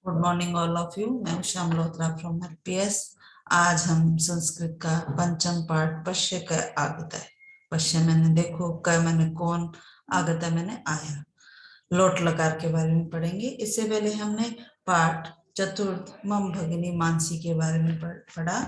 Good morning all of you. मैं Usha Malhotra from LPS. आज हम संस्कृत का पंचम पाठ पश्य क आगत है। पश्य मैंने देखो, क मैंने कौन, आगत है मैंने आया। लोट लकार के बारे में पढ़ेंगे। इससे पहले हमने पाठ चतुर्थ मम भगिनी मानसी के बारे में पढ़ा।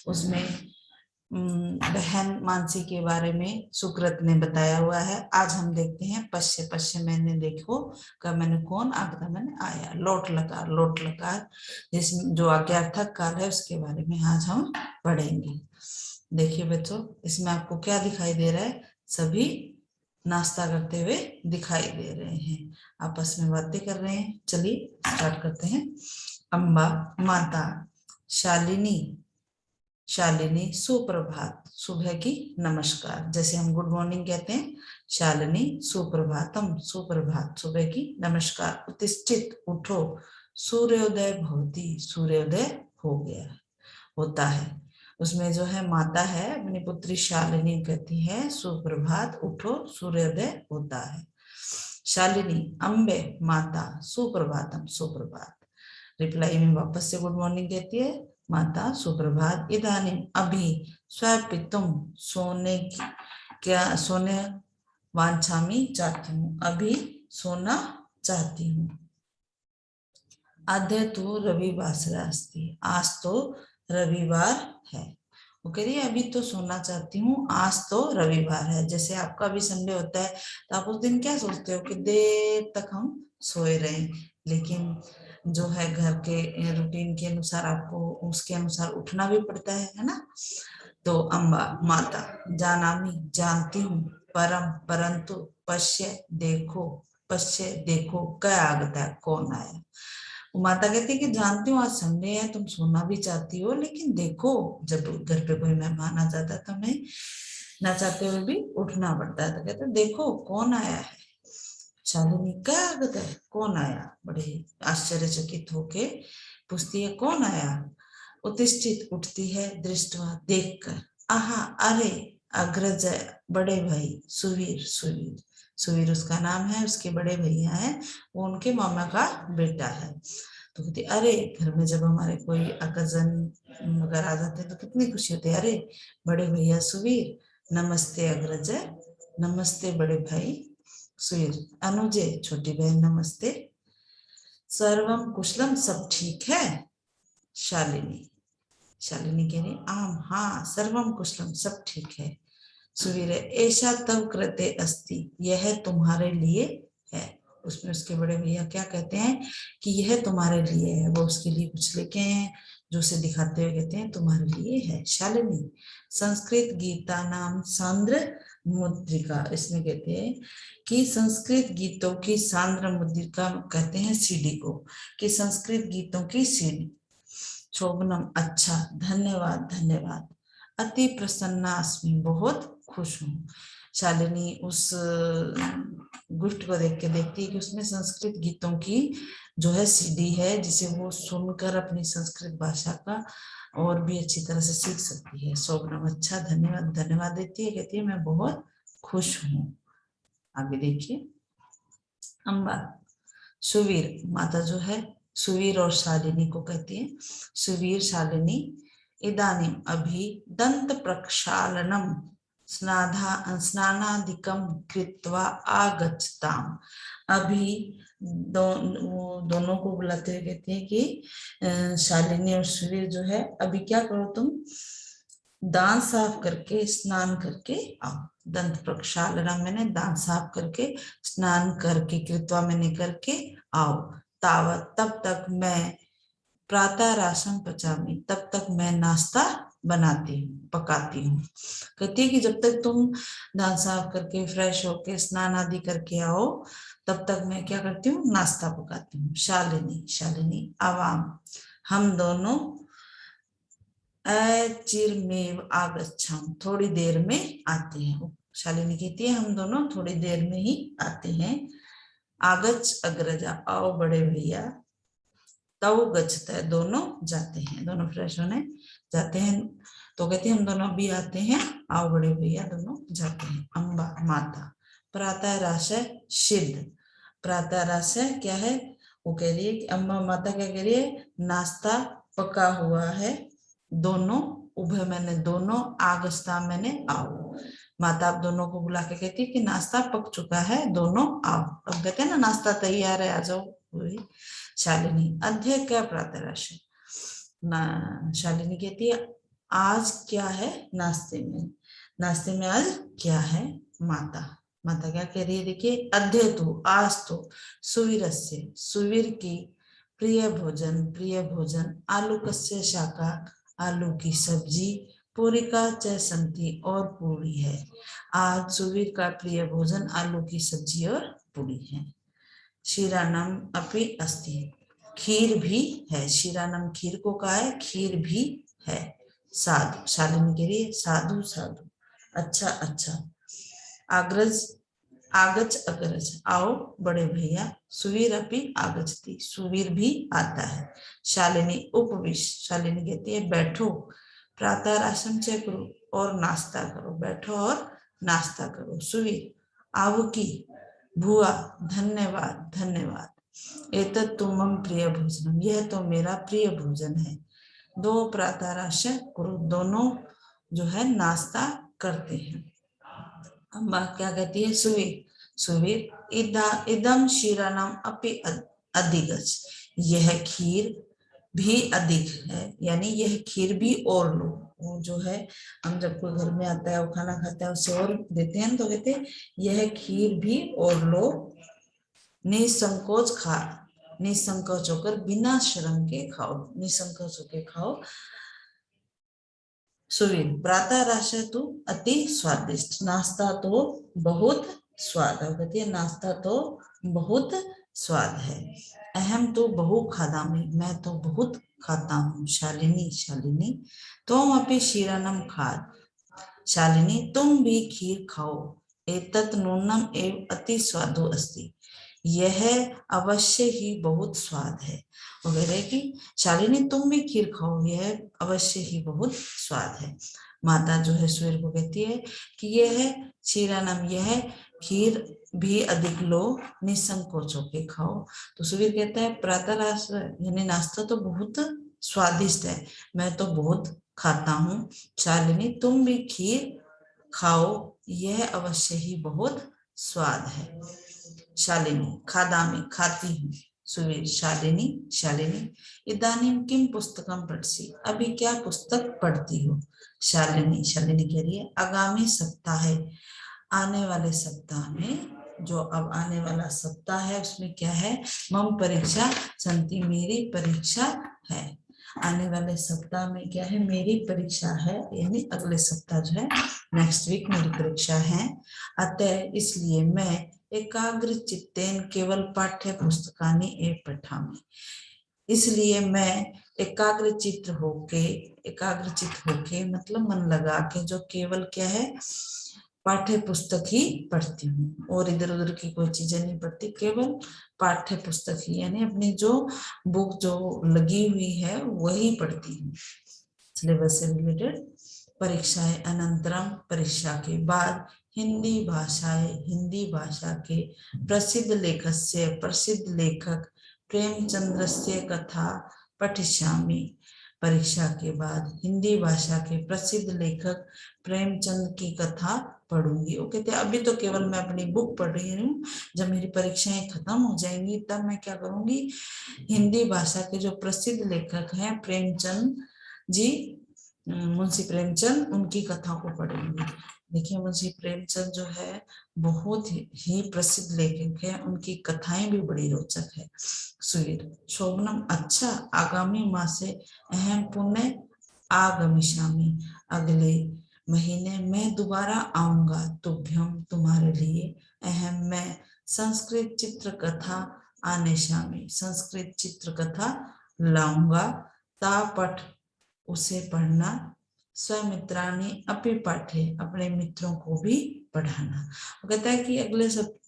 उसमें बहन मानसी के बारे में सुकृत ने बताया हुआ है। आज हम देखते हैं पश्य। पश्य मैंने देखो, का मैंने कौन, आगता मैंने आया। लोट लकार, लोट लकार जिसमें जो आज्ञार्थक काल है उसके बारे में आज हम पढ़ेंगे। देखिए बच्चों, इसमें आपको क्या दिखाई दे रहा है? सभी नाश्ता करते हुए दिखाई दे रहे हैं, आपस में बातें कर रहे हैं। चलिए स्टार्ट करते हैं। अम्बा माता, शालिनी शालिनी सुप्रभात, सुबह की नमस्कार। जैसे हम गुड मॉर्निंग कहते हैं, शालिनी सुप्रभातम, सुप्रभात सुबह की नमस्कार। उत्तिष्ठित उठो, सूर्योदय भवति, सूर्योदय हो गया होता है। उसमें जो है माता है अपनी पुत्री शालिनी कहती है सुप्रभात उठो, सूर्योदय होता है। शालिनी अम्बे माता, सुप्रभातम सुप्रभात। रिप्लाई में वापस से गुड मॉर्निंग कहती है माता सुप्रभात। इदानीम अभी स्वपितुम, सोने की क्या, सोने वांछामी चाहती हूँ, अभी सोना चाहती हूँ। अद्य तो रविवासर अस्ति, आज तो रविवार है। वो कह रही है अभी तो सोना चाहती हूँ, आज तो रविवार है। जैसे आपका भी संडे होता है तो आप उस दिन क्या सोचते हो कि देर तक हम सोए रहें, लेकिन जो है घर के रूटीन के अनुसार आपको उसके अनुसार उठना भी पड़ता है ना। तो अम्बा माता, जानामी जानती हूँ, परम परंतु, पश्य देखो, पश्य देखो, क्या आगता है कौन आया। माता कहती है कि जानती हूँ आज संडे है, तुम सोना भी चाहती हो, लेकिन देखो जब घर पे कोई मेहमान आ जाता है तो हमें ना चाहते हुए भी उठना पड़ता है। तो कहते देखो कौन आया है। शालिनी क्या आगत है, कौन आया? बड़े आश्चर्यचकित होके पूछती है कौन आया। उत्तिष्ठित उठती है, दृष्टवा देखकर, आहा अरे, अग्रज बड़े भाई, सुवीर सुवीर सुवीर उसका नाम है, उसके बड़े भैया है, वो उनके मामा का बेटा है। तो कहती अरे, घर में जब हमारे कोई कजन वगैरह आ जाते हैं तो कितनी खुशी होती है। अरे बड़े भैया सुवीर, नमस्ते अग्रज, नमस्ते बड़े भाई सुवीर, अनुजे छोटी बहन नमस्ते। सर्वम कुशलम, सब ठीक है। शालिनी शालिनी कह रही आम हाँ, सर्वम कुशलम सब ठीक है। सुवीर ऐसा तव कृते अस्ति, यह तुम्हारे लिए है। उसमें उसके बड़े भैया क्या कहते हैं कि यह तुम्हारे लिए है। वो उसके लिए कुछ लेके हैं जो उसे दिखाते हुए कहते हैं तुम्हारे लिए है। शालिनी संस्कृत गीता नाम सांद्र मुद्रिका, इसमें कहते हैं कि संस्कृत गीतों की सांद्र मुद्रिका कहते हैं सीडी को, कि संस्कृत गीतों की सीडी। शोभनम अच्छा, धन्यवाद धन्यवाद। अति प्रसन्नास्मि, बहुत खुश हूँ। शालिनी उस गिफ्ट को देख के देखती है कि उसमें संस्कृत गीतों की जो है सीडी है, जिसे वो सुनकर अपनी संस्कृत भाषा का और भी अच्छी तरह से सीख सकती है। शोभनम अच्छा, धन्यवाद धन्यवाद देती है, कहती है मैं बहुत खुश हूँ। आगे देखिए। अम्बा सुवीर माता जो है सुवीर और शालिनी को कहती है, सुवीर शालिनी इदानीम अभी दंत प्रक्षालनम स्नानादिकम कृत्वा आगच्छताम। अभी दोनों को बुलाते हुए कहते हैं कि शालिनी और सुवीर जो है अभी क्या करो तुम, दांत साफ करके स्नान करके आओ। दंत प्रक्षालनम मैंने दांत साफ करके, स्नान करके, कृत्वा मैंने करके आओ। तावत तब तक मैं, प्रातः राशन पचामी तब तक मैं नाश्ता बनाती हूँ पकाती हूँ। कहती है कि जब तक तुम दांत साफ करके फ्रेश होके स्नान आदि करके आओ तब तक मैं क्या करती हूँ, नाश्ता पकाती हूँ। शालिनी शालिनी आवाम, हम दोनों अचिरमेव आगच्छाम, थोड़ी देर में आते हैं। शालिनी कहती है हम दोनों थोड़ी देर में ही आते हैं। आगच्छ अग्रजा, आओ बड़े भैया। तव गच्छता है, दोनों जाते हैं, दोनों फ्रेश होने जाते हैं। तो कहते हैं हम दोनों भी आते हैं, आओ बड़े भैया, दोनों जाते हैं। अम्बा माता, प्रातः राशय सिद्ध, प्रातः राशय क्या है, वो कह रही है कि अम्मा माता क्या कह रही है, नाश्ता पका हुआ है, दोनों उभय मैंने दोनों, आगस्ता मैंने आओ। माता आप दोनों को बुला के कहती है कि नाश्ता पक चुका है, दोनों आओ। अब कहते हैं ना नाश्ता तैयार है, आ जाओ। वही शालिनी अध्यय क्या प्रातराश ना। शालिनी कहती है आज क्या है नाश्ते में, नाश्ते में आज क्या है। माता माता क्या कह रही है, देखिए अध्यय तो आज तो सुवीरस्य सुवीर की प्रिय भोजन, प्रिय भोजन आलू कस्य शाका, आलू की सब्जी, पूरिका च संति और पूरी है। आज सुवीर का प्रिय भोजन आलू की सब्जी और पूरी है। क्षीरान्नम अपि अस्ति, खीर भी है। क्षीरान्नम खीर को कहा है, खीर भी है। साधु शालिनी के लिए साधु साधु, अच्छा अच्छा। आग्रज आगच अग्रज, आओ बड़े भैया। सुवीर अपि आगच्छति, सुवीर भी आता है। शालिनी उपविश, शालिनी कहती है बैठो। प्रातः राशम च करो, और नाश्ता करो, बैठो और नाश्ता करो। सुवीर आवकी, भुआ धन्यवाद धन्यवाद। एतत् तु मम प्रिय भोजनम, यह तो मेरा प्रिय भोजन है। दो प्रातः राशम करो, दोनों जो है नाश्ता करते हैं। अम्मा क्या कहती है, सुवीर सुवीर इदम क्षीरानाम अपि अधिगच, यह खीर भी अधिक है, यानी यह खीर भी और लो। वो जो है हम जब कोई घर में आता है वो खाना खाता है उसे और देते हैं तो कहते हैं यह खीर भी और लो। निसंकोच खा, निसंकोच होकर बिना शर्म के खाओ, निसंकोच होकर खाओ। सुवीर प्रातः राशि तो अति स्वादिष्ट, नाश्ता तो बहुत स्वाद है, कहती है नाश्ता तो बहुत स्वाद है। अहम तो बहु खादामी, मैं तो बहुत खाता हूँ। शालिनी शालिनी तुम अपनी क्षीरानम खाद, शालिनी तुम भी खीर खाओ। एतत् नूनम एव अति स्वादो अस्ति, यह अवश्य ही बहुत स्वाद है। वगैरह की शालिनी तुम भी खीर खाओ, यह अवश्य ही बहुत स्वाद है। माता जो है सूर्य को कहती है कि यह क्षीरानम, यह खीर भी अधिक लो, निसंकोच होके खाओ। तो सूर्य कहता है प्रातः यानी नाश्ता तो बहुत स्वादिष्ट है, मैं तो बहुत खाता हूँ। शालिनी तुम भी खीर खाओ, यह अवश्य ही बहुत स्वाद है। शालिनी खादामी खाती हूँ। सुवीर शालिनी शालिनी इदानीं किम पुस्तकम पढ़सी, अभी क्या पुस्तक पढ़ती हो। शालिनी शालिनी कह रही है आगामी सप्ताह है, आने वाले सप्ताह में, जो अब आने वाला सप्ताह है उसमें क्या है, मम परीक्षा संति, मेरी परीक्षा है। आने वाले सप्ताह में क्या है, मेरी परीक्षा है, यानी अगले सप्ताह जो है नेक्स्ट वीक मेरी परीक्षा है। अतः इसलिए मैं एकाग्र चित्तेन केवल पाठ्य पुस्तकानि एव पठामि, इसलिए मैं एकाग्रचित्त होके मतलब मन लगा के जो केवल क्या है पाठ्य पुस्तक ही पढ़ती हूँ, और इधर उधर की कोई चीजें नहीं पढ़ती, केवल पाठ्य पुस्तक ही, यानी अपनी जो बुक जो लगी हुई है वही पढ़ती हूँ, सिलेबस से रिलेटेड। परीक्षाएं अनंतरम, परीक्षा के बाद हिंदी भाषा के प्रसिद्ध लेखक प्रेमचंद्रस्य कथा पठिष्यामि, परीक्षा के बाद हिंदी भाषा के प्रसिद्ध लेखक प्रेमचंद की कथा पढ़ूंगी। वो कहते हैं अभी तो केवल मैं अपनी बुक पढ़ रही हूँ, जब मेरी परीक्षाएं खत्म हो जाएंगी तब मैं क्या करूंगी, हिंदी भाषा के जो प्रसिद्ध लेखक हैं प्रेमचंद जी, मुंशी प्रेमचंद, उनकी कथाओं को पढ़ेंगे। देखिए मुंशी प्रेमचंद जो है बहुत ही प्रसिद्ध लेखक है, उनकी कथाएं भी बड़ी रोचक है। सुवीर शोभनम अच्छा, आगामी माह से अहम पुण्य आगमिष्यामि, अगले महीने मैं दोबारा आऊंगा, तुभ्यम तुम्हारे लिए, अहम मैं संस्कृत चित्र कथा आनेशामि, संस्कृत चित्र कथा लाऊंगा, तापठ उसे पढ़ना, स्वमित्राणी अपि पाठे अपने मित्रों को भी पढ़ाना। वो कहता है कि अगले सब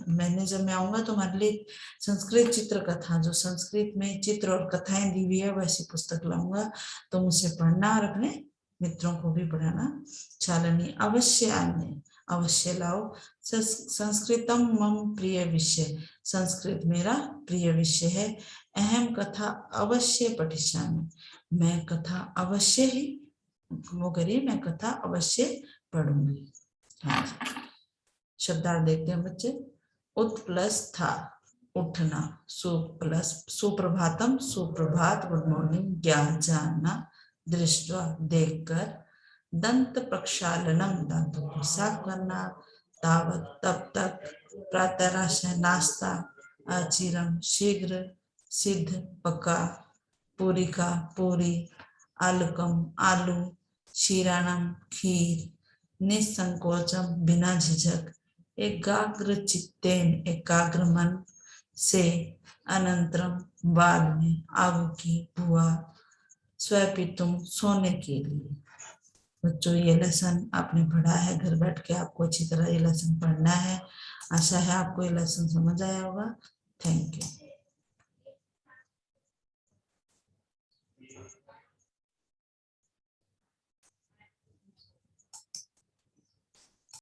महीने जब मैं आऊंगा तो हमारे लिए संस्कृत चित्र कथा, जो संस्कृत में चित्र और कथाएं दी हुई है वैसी पुस्तक लाऊंगा, तो मुझे पढ़ना और अपने मित्रों को भी पढ़ाना। शालिनी अवश्य आने, अवश्य लाओ। संस्कृतम मम प्रिय विषय, संस्कृत मेरा प्रिय विषय है। अहम कथा अवश्य पठिष्यामि, मैं कथा अवश्य ही वो करिए, मैं कथा अवश्य पढ़ूंगी। हाँ, शब्दार्थ देखते हैं बच्चे। उत प्लस था, उठना। सु प्लस सुप्रभातम, सुप्रभात, गुड मॉर्निंग। ज्ञान, जानना। दृष्टवा, देखकर। दंत प्रक्षालनम, दांतों को साफ करना। तावत, तब तक। प्रातराश, नाश्ता। अचिरम, शीघ्र। सिद्ध, पका। पूरिका, पूरी। आलुकम, आलू। क्षीराणम, खीर। निसंकोचम, बिना झिझक। एकाग्र चित्तेन, एकाग्र मन से। अनंतरम, बाद में। आहुति, हुआ। स्वपितुम, सोने के लिए। बच्चों ये लेसन आपने पढ़ा है, घर बैठ के आपको अच्छी तरह ये लेसन पढ़ना है। आशा है आपको ये लेसन समझ आया होगा। Thank you.